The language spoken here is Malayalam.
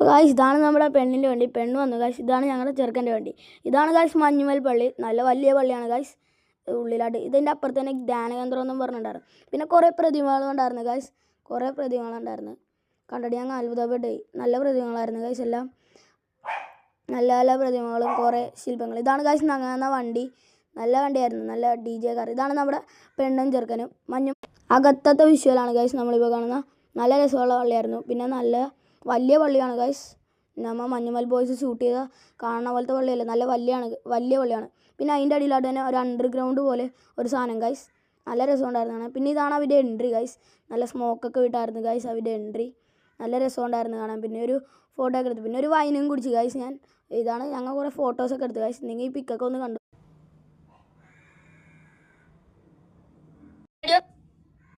ഗായ്സ് ഇതാണ് നമ്മുടെ പെണ്ണിൻ്റെ വണ്ടി. പെണ്ണ് വന്നു ഗായ്സ്. ഇതാണ് ഞങ്ങളുടെ ചെറുക്കൻ്റെ വണ്ടി. ഇതാണ് ഗായ്സ് മഞ്ഞുമൽ പള്ളി. നല്ല വലിയ പള്ളിയാണ് ഗായ്സ്. ഉള്ളിലായിട്ട് ഇതിൻ്റെ അപ്പുറത്ത് തന്നെ ധ്യാനകേന്ദ്രം എന്നും പറഞ്ഞിട്ടുണ്ടായിരുന്നു. പിന്നെ കുറേ പ്രതിമകളുണ്ടായിരുന്നു ഗായ്സ്. കുറേ പ്രതിമകളുണ്ടായിരുന്നു. കണ്ടിട്ട് ഞങ്ങൾ അത്ഭുതപ്പെട്ടായി. നല്ല പ്രതിമകളായിരുന്നു ഗായ്സ്. എല്ലാം നല്ല നല്ല പ്രതിമകളും കുറേ ശില്പങ്ങൾ. ഇതാണ് ഗായ്സ് ഞങ്ങളുടെ വണ്ടി. നല്ല വണ്ടിയായിരുന്നു. നല്ല DJ കാർ. ഇതാണ് നമ്മുടെ പെണ്ണും ചെറുക്കനും മഞ്ഞും. അകത്തത്തെ വിഷ്വലാണ് ഗായ്സ് നമ്മളിപ്പോൾ കാണുന്ന. നല്ല രസമുള്ള പള്ളിയായിരുന്നു. പിന്നെ നല്ല വലിയ പള്ളിയാണ് ഗായ്സ്. നമ്മൾ മഞ്ഞുമൽ ബോയ്സ് ഷൂട്ട് ചെയ്ത കാണുന്ന പോലത്തെ പള്ളിയല്ല, നല്ല വലിയ പള്ളിയാണ്. പിന്നെ അതിൻ്റെ അടിയിലായിട്ട് തന്നെ ഒരു അണ്ടർഗ്രൗണ്ട് പോലെ ഒരു സാധനം ഗായ്സ്. നല്ല രസമുണ്ടായിരുന്നു. പിന്നെ ഇതാണ് അവരുടെ എൻട്രി ഗായ്സ്. നല്ല സ്മോക്കൊക്കെ വിട്ടായിരുന്നു ഗായ്സ് അവരുടെ എൻട്രി. നല്ല രസമുണ്ടായിരുന്നു കാണാൻ. പിന്നെ ഒരു ഫോട്ടോ ഒക്കെ എടുത്തു. പിന്നെ ഒരു വൈനും കുടിച്ചു ഗായ്സ് ഞാൻ. ഇതാണ് ഞങ്ങൾ കുറേ ഫോട്ടോസൊക്കെ എടുത്തു ഗായ്സ്. നിങ്ങൾ ഈ പിക്കൊക്കെ ഒന്ന് കണ്ടു.